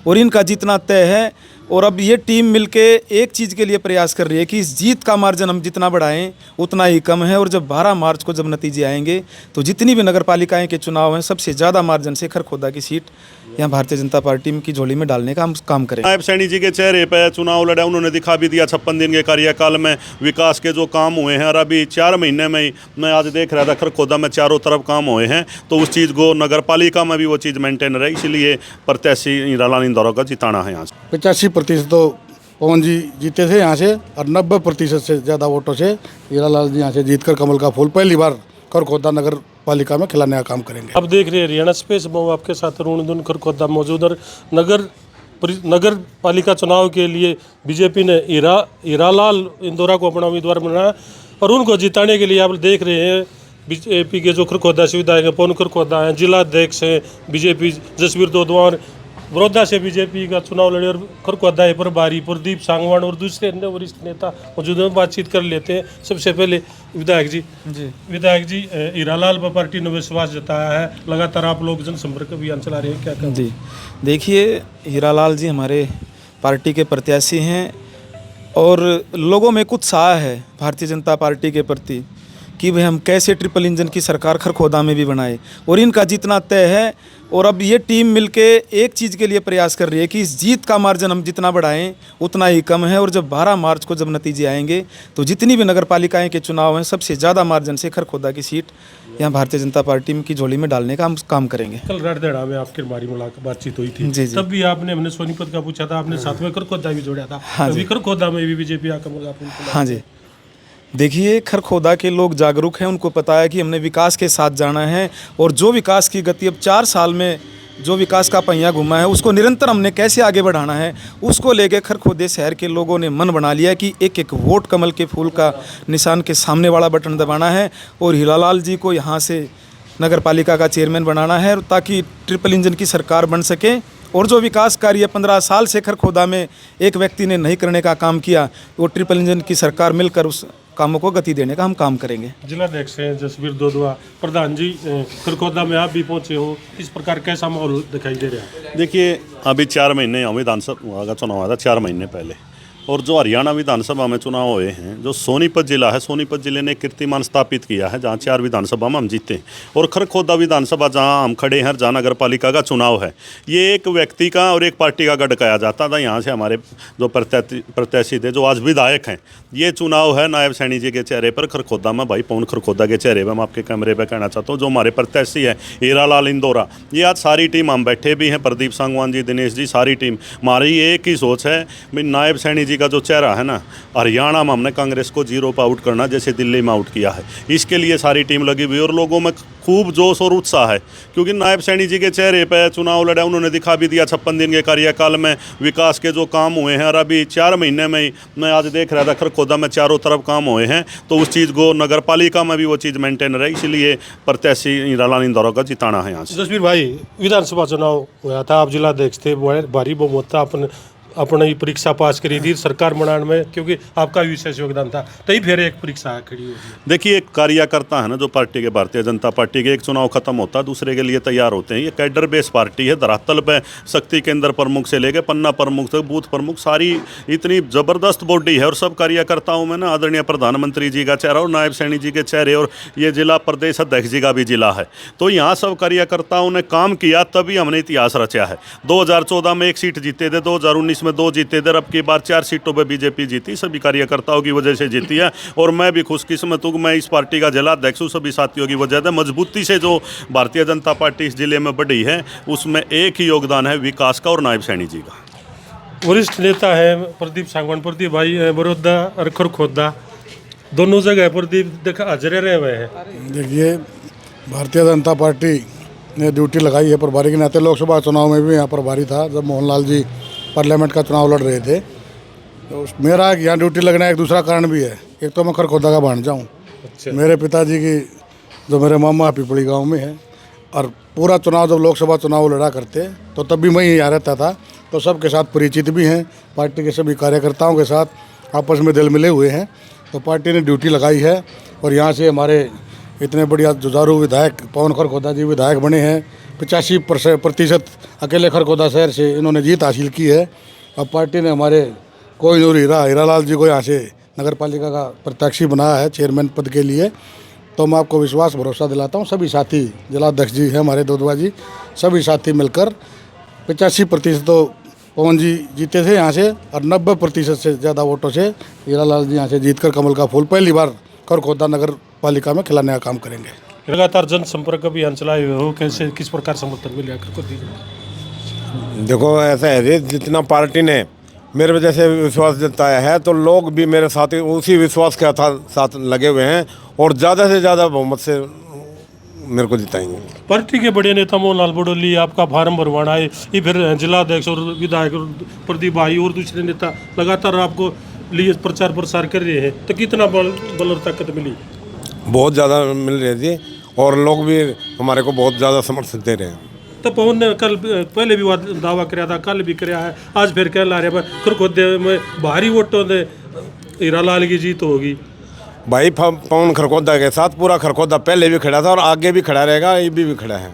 और इनका जीतना तय है। और अब ये टीम मिलके एक चीज़ के लिए प्रयास कर रही है कि इस जीत का मार्जिन हम जितना बढ़ाएं उतना ही कम है। और जब 12 मार्च को जब नतीजे आएंगे तो जितनी भी नगर पालिकाएँ के चुनाव हैं सबसे ज़्यादा मार्जिन से खरखोदा की सीट यहाँ भारतीय जनता पार्टी की झोली में डालने का हम काम करें। नायब सैनी जी के चेहरे पर चुनाव लड़ा, उन्होंने दिखा भी दिया 56 दिन के कार्यकाल में विकास के जो काम हुए हैं। और अभी 4 महीने में ही मैं आज देख रहा था खरखोदा में चारों तरफ काम हुए हैं, तो उस चीज़ को नगर पालिका में भी वो चीज़ मेंटेन रहे। इसलिए प्रत्याशी हीरालाल इंदौरा का जिताना है। यहाँ से 85% तो पवन जी जीते थे यहाँ से, और 90% से ज़्यादा वोटों से हीरालाल जी यहाँ से जीतकर कमल का फूल पहली बार खरखोदा नगर पालिका में खिलाने का काम करेंगे। अब देख रहे हैं हरियाणा स्पेस में आपके साथ अरुण खरखोदा मौजूद। और नगर पालिका चुनाव के लिए बीजेपी ने हीरालाल इंदौरा को अपना उम्मीदवार बनाया और उनको जिताने के लिए आप देख रहे हैं बीजेपी के जो खरखोदा से विधायक हैं पवन खरखोदा हैं, जिला अध्यक्ष हैं बीजेपी जसवीर दोदवार, बड़ौदा से बीजेपी का चुनाव लड़े और खरखोदा है प्रभारी प्रदीप सांगवान और दूसरे अन्य वरिष्ठ नेता मौजूद हैं। बातचीत कर लेते हैं। सबसे पहले विधायक जी हीरालाल पर पार्टी ने विश्वास जताया है, लगातार आप लोग जनसंपर्क अभियान चला रहे हैं, क्या कहें? जी देखिए, हीरालाल जी हमारे पार्टी के प्रत्याशी हैं और लोगों में कुछ उत्साह है भारतीय जनता पार्टी के प्रति कि भाई हम कैसे ट्रिपल इंजन की सरकार खरखोदा में भी बनाए। और इनका जीतना तय है। और अब ये टीम मिलके एक चीज़ के लिए प्रयास कर रही है कि इस जीत का मार्जिन हम जितना बढ़ाएं उतना ही कम है। और जब 12 मार्च को जब नतीजे आएंगे तो जितनी भी नगर पालिकाएँ के चुनाव हैं सबसे ज़्यादा मार्जिन से खरखोदा की सीट यहाँ भारतीय जनता पार्टी की झोली में डालने का हम काम करेंगे। कल राजदेड़ा में आपकी हमारी बातचीत हुई थी। जी। तब भी आपने हमने सोनीपत का पूछा था, आपने साथ में खरखोदा भी जोड़ा था। हाँ जी। खरखोदा में भी बीजेपी आकर हाँ जी, देखिए खरखोदा के लोग जागरूक हैं, उनको पता है कि हमने विकास के साथ जाना है। और जो विकास की गति अब 4 साल में जो विकास का पहिया घुमा है उसको निरंतर हमने कैसे आगे बढ़ाना है, उसको लेके खरखोदे शहर के लोगों ने मन बना लिया कि एक एक वोट कमल के फूल का निशान के सामने वाला बटन दबाना है और हीरालाल जी को यहाँ से नगर पालिका का चेयरमैन बनाना है ताकि ट्रिपल इंजन की सरकार बन सके। और जो विकास कार्य 15 साल से खरखोदा में एक व्यक्ति ने नहीं करने का काम किया, वो ट्रिपल इंजन की सरकार मिलकर उस कामों को गति देने का हम काम करेंगे। जिला अध्यक्ष हैं जसवीर दोदवा। प्रधान जी, खरखोदा में आप भी पहुंचे हो, इस प्रकार कैसा माहौल दिखाई दे रहा है? देखिए, अभी 4 महीने विधानसभा का चुनाव आया था 4 महीने पहले। और जो हरियाणा विधानसभा में चुनाव हुए हैं, जो सोनीपत जिला है, सोनीपत जिले ने कीर्तिमान स्थापित किया है जहाँ 4 विधानसभा में हम जीते। और खरखोदा विधानसभा जहाँ हम खड़े हैं, जहाँ नगर पालिका का चुनाव है, ये एक व्यक्ति का और एक पार्टी का गढ़काया जाता था। यहाँ से हमारे जो प्रत्याशी थे जो आज विधायक हैं, ये चुनाव है नायब सैनी जी के चेहरे पर खरखोदा में, भाई पवन खरखोदा के चेहरे पर। मैं आपके कैमरे पर कहना चाहता हूँ जो हमारे प्रत्याशी है हीरालाल इंदौरा, ये आज सारी टीम हम बैठे भी हैं, प्रदीप सांगवान जी, दिनेश जी, सारी टीम हमारी एक ही सोच है भाई नायब सैनी जी का जो चेहरा है ना, हरियाणा में हमने कांग्रेस को 0 पर आउट करना जैसे दिल्ली में आउट किया है। इसके लिए सारी टीम लगी हुई और लोगों में खूब जोश और उत्साह है क्योंकि नायब सैनी जी के चेहरे पर चुनाव लड़ा, उन्होंने दिखा भी दिया 56 दिन के कार्यकाल में विकास के जो काम हुए हैं। और अभी 4 महीने में ही मैं आज देख रहा था खरखोदा में चारों तरफ काम हुए हैं, तो उस चीज़ को नगर पालिका में भी वो चीज़ मेंटेन रहे। इसलिए प्रत्याशी हीरालाल इंदौरा का जिताना है। यहाँ से जसवीर भाई, विधानसभा चुनाव हुआ था, आप जिला अध्यक्ष थे, भारी बहुमत था, अपनी परीक्षा पास करी थी सरकार बनाने में, क्योंकि आपका विशेष योगदान था। तभी फिर एक परीक्षा खड़ी हुई। देखिए, एक कार्यकर्ता है ना जो पार्टी के, भारतीय जनता पार्टी के, एक चुनाव खत्म होता है दूसरे के लिए तैयार होते हैं। ये कैडर बेस पार्टी है, धरातल पे शक्ति केंद्र प्रमुख से लेके पन्ना प्रमुख तक बूथ प्रमुख, सारी इतनी ज़बरदस्त बॉडी है। और सब कार्यकर्ताओं में ना आदरणीय प्रधानमंत्री जी का चेहरा और नायब सैनी जी के चेहरे, और ये जिला प्रदेश अध्यक्ष जी का भी जिला है। तो यहाँ सब कार्यकर्ताओं ने काम किया, तभी हमने इतिहास रचा है। 2014 में 1 सीट जीते थे, 2019 में 2 जीते थे, अब की बार 4 सीटों पर बीजेपी जीती, सभी कार्यकर्ताओं की वजह से जीती है। और मैं भी खुशकिस्मत हूँ कि मैं इस पार्टी का जिला अध्यक्ष हूँ, सभी साथियों की वजह से। मजबूती से जो भारतीय जनता पार्टी इस जिले में बढ़ी है, उसमें एक ही योगदान है विकास का और नायब सैनी जी का। वरिष्ठ नेता है प्रदीप सांगवान। प्रदीप भाई, बड़ौदा और खरखोदा दोनों जगह प्रदीप देखा हाजिर रहे हुए हैं। देखिए, भारतीय जनता पार्टी ने ड्यूटी लगाई है प्रभारी के नाते। लोकसभा चुनाव में भी यहाँ प्रभारी था जब मोहनलाल जी पार्लियामेंट का चुनाव लड़ रहे थे। तो मेरा यहाँ ड्यूटी लगना एक दूसरा कारण भी है। एक तो मैं खरखोदा का भांजा हूँ। अच्छा। मेरे पिताजी की जो मेरे मामा पिपड़ी गांव में है, और पूरा चुनाव जब लोकसभा चुनाव लड़ा करते तो तब भी मैं ही यहाँ रहता था, तो सबके साथ परिचित भी हैं। पार्टी के सभी कार्यकर्ताओं के साथ आपस में दिल मिले हुए हैं। तो पार्टी ने ड्यूटी लगाई है और यहाँ से हमारे इतने बढ़िया जुझारू विधायक पवन खरखोदा जी विधायक बने हैं, 85% अकेले खरगोदा शहर से इन्होंने जीत हासिल की है। अब पार्टी ने हमारे कोहिनूर हीरालाल जी को यहाँ से नगर पालिका का प्रत्याशी बनाया है चेयरमैन पद के लिए। तो मैं आपको विश्वास भरोसा दिलाता हूँ, सभी साथी, जिलाध्यक्ष जी हैं हमारे दोदवा जी, सभी साथी मिलकर 85% तो पवन जी जीते थे यहाँ से, और 90% से ज़्यादा वोटों से हीरालाल जी यहाँ से जीतकर कमल का फूल पहली बार खरगोदा नगर पालिका में खिलाने का काम करेंगे। लगातार जनसंपर्क अभियान चलाए हुए हो, कैसे किस प्रकार समर्थन मिले खरकोदा? देखो ऐसा है जी, जितना पार्टी ने मेरे वजह से विश्वास जताया है तो लोग भी मेरे साथ उसी विश्वास के साथ लगे हुए हैं और ज़्यादा से ज़्यादा बहुमत से मेरे को जिताएंगे। पार्टी के बड़े नेता मोहनलाल बड़ोली आपका फार्म भरवाना है, ये फिर जिलाध्यक्ष और विधायक प्रदीप भाई और दूसरे नेता लगातार आपको लिए प्रचार प्रसार कर रहे हैं, तो कितना बल और ताकत मिली? बहुत ज़्यादा मिल रही है जी, और लोग भी हमारे को बहुत ज़्यादा समर्थन दे रहे हैं। तो पवन ने कल पहले भी दावा कराया था, कल भी कराया है, आज फिर कह ला रहे खरगोदे में भारी वोटों से हीरालाल की जीत होगी। भाई पवन खरगोदा के साथ पूरा खरगोदा पहले भी खड़ा था और आगे भी खड़ा रहेगा, ये भी खड़ा है।